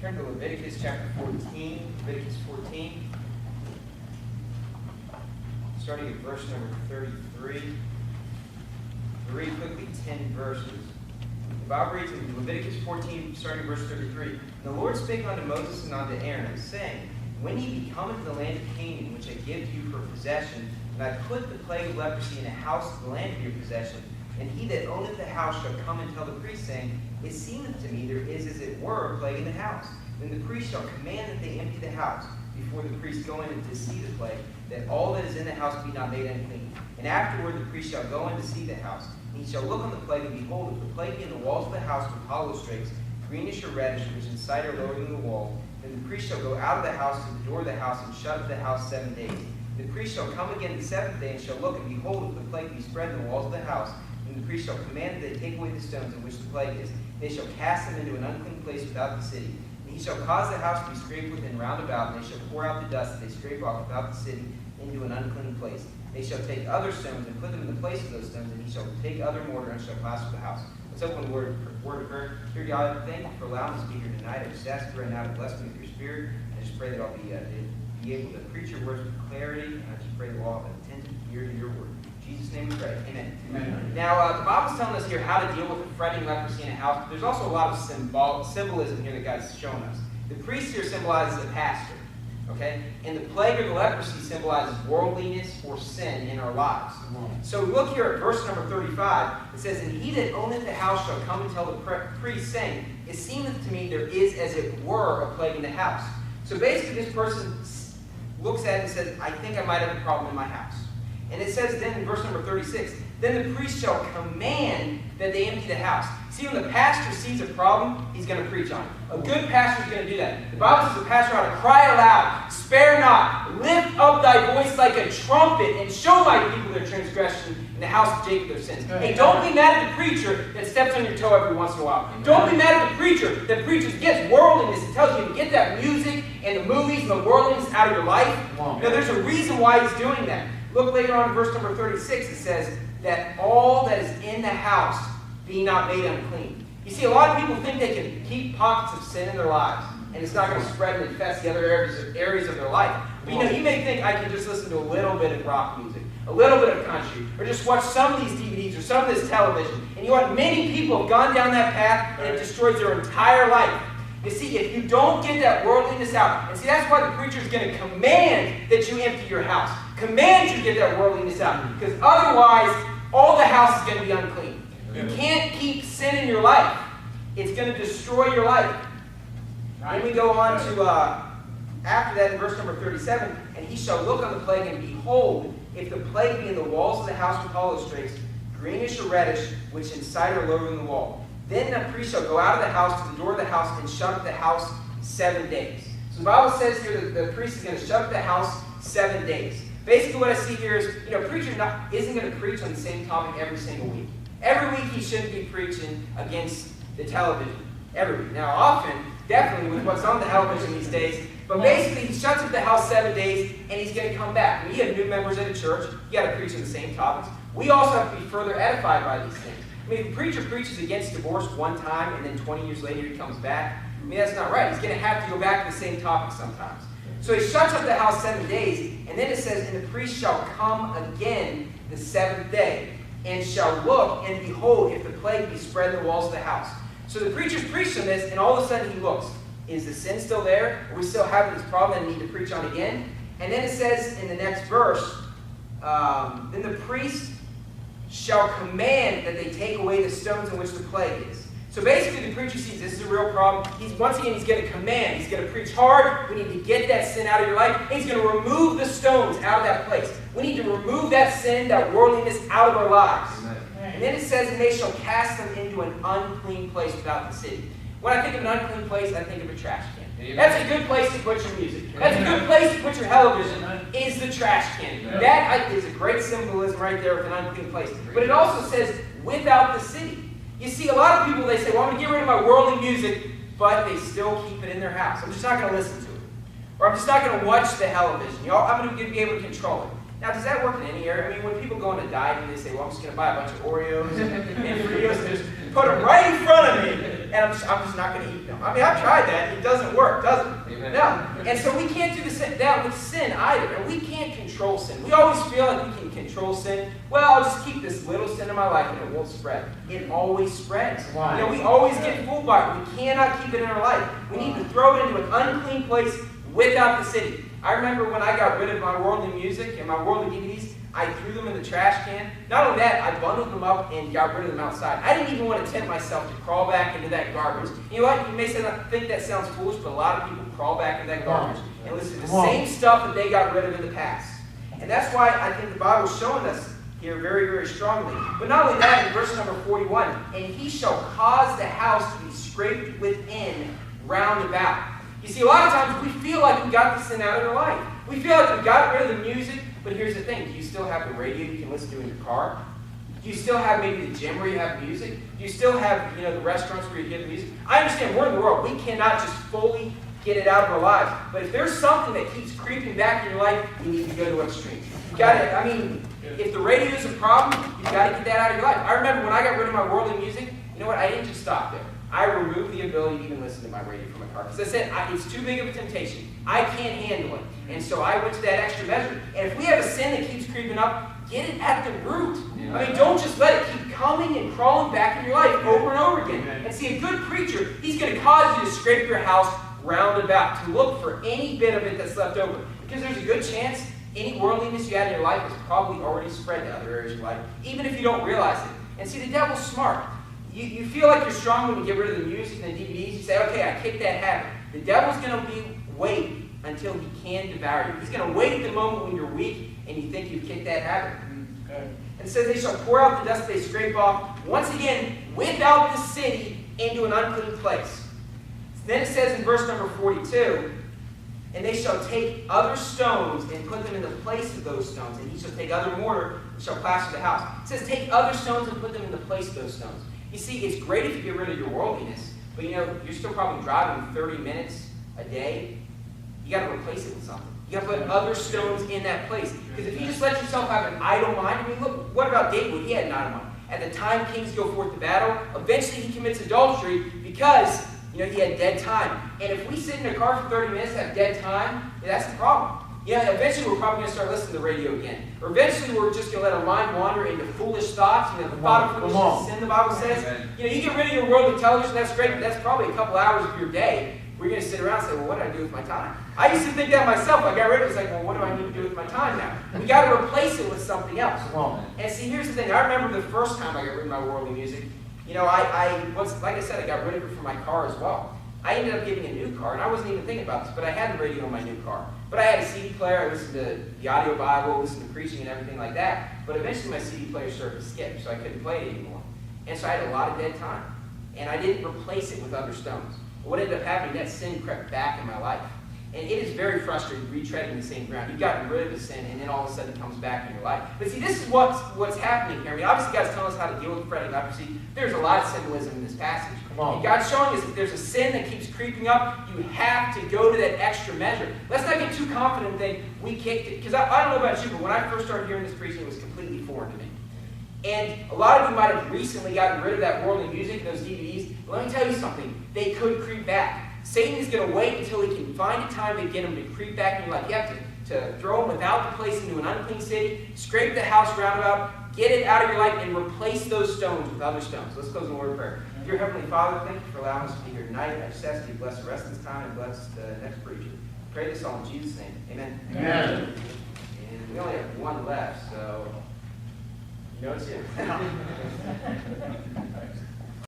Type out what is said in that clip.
Turn to Leviticus chapter 14. Leviticus 14. Starting at verse number 33. We'll read quickly 10 verses. The Bible reads in Leviticus 14, starting at verse 33. The Lord spake unto Moses and unto Aaron, saying, When ye be come into the land of Canaan, which I give to you for possession, and I put the plague of leprosy in the house of the land of your possession, and he that owneth the house shall come and tell the priest, saying, It seemeth to me there is as it were a plague in the house. Then the priest shall command that they empty the house, before the priest go in to see the plague, that all that is in the house be not made unclean. And afterward the priest shall go in to see the house. And he shall look on the plague, and behold, if the plague be in the walls of the house with hollow strakes, greenish or reddish, which inside are lower than the wall, then the priest shall go out of the house to the door of the house, and shut up the house 7 days. The priest shall come again the seventh day, and shall look, and behold, if the plague be spread in the walls of the house, then the priest shall command that they take away the stones in which the plague is. They shall cast them into an unclean place without the city. And he shall cause the house to be scraped within round about, and they shall pour out the dust that they scrape off without the city into an unclean place. They shall take other stones and put them in the place of those stones, and he shall take other mortar and shall plaster the house. Let's open the word of prayer. Dear God, thank you for allowing us to be here tonight. I just ask you right now to bless me with your spirit. I just pray that I'll be able to preach your words with clarity, and I just pray that we'll have an attentive ear to your word. In Jesus' name we pray. Amen. Amen. Now, the Bible's telling us here how to deal with the fretting leprosy in a house. There's also a lot of symbolism here that God's shown us. The priest here symbolizes the pastor. Okay? And the plague or the leprosy symbolizes worldliness or sin in our lives. So we look here at verse number 35. It says, And he that owneth the house shall come and tell the priest, saying, It seemeth to me there is as it were a plague in the house. So basically this person looks at it and says, I think I might have a problem in my house. And it says then in verse number 36, Then the priest shall command that they empty the house. See, when the pastor sees a problem, he's going to preach on it. A good pastor is going to do that. The Bible says the pastor ought to cry aloud, spare not, lift up thy voice like a trumpet, and show my people their transgression in the house of Jacob their sins. Hey, don't be mad at the preacher that steps on your toe every once in a while. Don't be mad at the preacher that preaches against worldliness and tells you to get that music and the movies and the worldliness out of your life. There's a reason why he's doing that. Look later on in verse number 36, it says that all that is in the house be not made unclean. You see, a lot of people think they can keep pockets of sin in their lives, and it's not going to spread and infest the other areas of their life. But you may think I can just listen to a little bit of rock music, a little bit of country, or just watch some of these DVDs or some of this television. And you know what? Many people have gone down that path, and it destroys their entire life. You see, if you don't get that worldliness out, and see, that's why the preacher is going to command that you empty your house. Command you to get that worldliness out. Because otherwise, all the house is going to be unclean. You can't keep sin in your life. It's going to destroy your life. Then we go on to, after that in verse number 37, And he shall look on the plague, and behold, if the plague be in the walls of the house with hollow strakes, greenish or reddish, which inside are lower than the wall. Then the priest shall go out of the house to the door of the house, and shut up the house 7 days. So the Bible says here that the priest is going to shut up the house 7 days. Basically what I see here is, preacher isn't going to preach on the same topic every single week. Every week he shouldn't be preaching against the television. Every week. Now often, definitely with what's on the television these days, but basically he shuts up the house 7 days and he's going to come back. When you have new members at a church, you got to preach on the same topics. We also have to be further edified by these things. If the preacher preaches against divorce one time and then 20 years later he comes back, that's not right. He's going to have to go back to the same topic sometimes. So he shuts up the house 7 days, and then it says, And the priest shall come again the seventh day, and shall look, and behold, if the plague be spread in the walls of the house. So the preacher's preached on this, and all of a sudden he looks. Is the sin still there? Are we still having this problem and need to preach on again? And then it says in the next verse, Then the priest shall command that they take away the stones in which the plague is. So basically the preacher sees this is a real problem. He's going to command. He's going to preach hard. We need to get that sin out of your life. And he's going to remove the stones out of that place. We need to remove that sin, that worldliness out of our lives. Amen. And then it says, And they shall cast them into an unclean place without the city. When I think of an unclean place, I think of a trash can. Amen. That's a good place to put your music. That's a good place to put your television, is the trash can. Amen. That is a great symbolism right there with an unclean place. But it also says, without the city. You see, a lot of people, they say, well, I'm going to get rid of my worldly music, but they still keep it in their house. I'm just not going to listen to it. Or I'm just not going to watch the television. I'm going to be able to control it. Now, does that work in any area? I mean, when people go on a diet and they say, well, I'm just going to buy a bunch of Oreos and Fritos and just put them right in front of me, and I'm just not going to eat them. I mean, I've tried that. It doesn't work, does it? Amen. No. And so we can't do that with sin either. And we can't control sin. We always feel like we can control sin. Well, I'll just keep this little sin in my life and it won't spread. It always spreads. Right. You know, we always get fooled by it. We cannot keep it in our life. We need to throw it into an unclean place without the city. I remember when I got rid of my worldly music and my worldly DVDs, I threw them in the trash can. Not only that, I bundled them up and got rid of them outside. I didn't even want to tempt myself to crawl back into that garbage. You know what? You may think that sounds foolish, but a lot of people crawl back into that garbage and listen to the same stuff that they got rid of in the past. And that's why I think the Bible is showing us here very, very strongly. But not only that, in verse number 41, and he shall cause the house to be scraped within round about. You see, a lot of times we feel like we got the sin out of our life. We feel like we got rid of the music, but here's the thing. Do you still have the radio you can listen to in your car? Do you still have maybe the gym where you have music? Do you still have, the restaurants where you hear the music? I understand we're in the world. We cannot just fully get it out of our lives. But if there's something that keeps creeping back in your life, you need to go to extremes. You got to, if the radio is a problem, you've got to get that out of your life. I remember when I got rid of my worldly music, you know what? I didn't just stop there. I removed the ability to even listen to my radio from my car. Because I said, it's too big of a temptation. I can't handle it. And so I went to that extra measure. And if we have a sin that keeps creeping up, get it at the root. Yeah. I mean, don't just let it keep coming and crawling back in your life over and over again. And see, a good preacher, he's going to cause you to scrape your house round about, to look for any bit of it that's left over. Because there's a good chance any worldliness you had in your life has probably already spread to other areas of your life, even if you don't realize it. And see, the devil's smart. You feel like you're strong when you get rid of the music and the DVDs. You say, okay, I kicked that habit. The devil's going to wait until he can devour you. He's going to wait at the moment when you're weak and you think you've kicked that habit. Okay. And it says, they shall pour out the dust they scrape off, once again, without the city, into an unclean place. Then it says in verse number 42, and they shall take other stones and put them in the place of those stones. And he shall take other mortar and shall plaster the house. It says, take other stones and put them in the place of those stones. You see, it's great if you get rid of your worldliness, but you're still probably driving 30 minutes a day. You got to replace it with something. You got to put other stones in that place. Because if you just let yourself have an idle mind, look, what about David? He had an idle mind. At the time kings go forth to battle, eventually he commits adultery because he had dead time. And if we sit in a car for 30 minutes and have dead time, that's the problem. Eventually we're probably going to start listening to the radio again. Or eventually we're just going to let our mind wander into foolish thoughts. The thought of foolishness is sin, the Bible says. You get rid of your worldly television, that's great, but that's probably a couple hours of your day. We're going to sit around and say, well, what do I do with my time? I used to think that myself. I got rid of it. It's like, well, what do I need to do with my time now? We got to replace it with something else. And see, here's the thing. I remember the first time I got rid of my worldly music. Like I said, I got rid of it from my car as well. I ended up getting a new car, and I wasn't even thinking about this, but I had the radio in my new car. But I had a CD player. I listened to the audio Bible, listened to preaching and everything like that. But eventually my CD player started to skip, so I couldn't play it anymore. And so I had a lot of dead time. And I didn't replace it with other stones. What ended up happening, that sin crept back in my life. And it is very frustrating retreading the same ground. You've gotten rid of the sin, and then all of a sudden it comes back in your life. But see, this is what's happening here. Obviously God's telling us how to deal with fretting leprosy. There's a lot of symbolism in this passage. And God's showing us that there's a sin that keeps creeping up. You have to go to that extra measure. Let's not get too confident and think we kicked it. Because I don't know about you, but when I first started hearing this preaching, it was completely foreign to me. And a lot of you might have recently gotten rid of that worldly music, those DVDs. But let me tell you something. They could creep back. Satan is going to wait until he can find a time to get them to creep back in your life. You have to throw them without the place into an unclean city, scrape the house roundabout, get it out of your life, and replace those stones with other stones. Let's close in a word of prayer. Dear Heavenly Father, thank you for allowing us to be here tonight. I just ask you to bless the rest of this time and bless the next preacher. I pray this all in Jesus' name. Amen. Amen. And we only have one left, so it's you.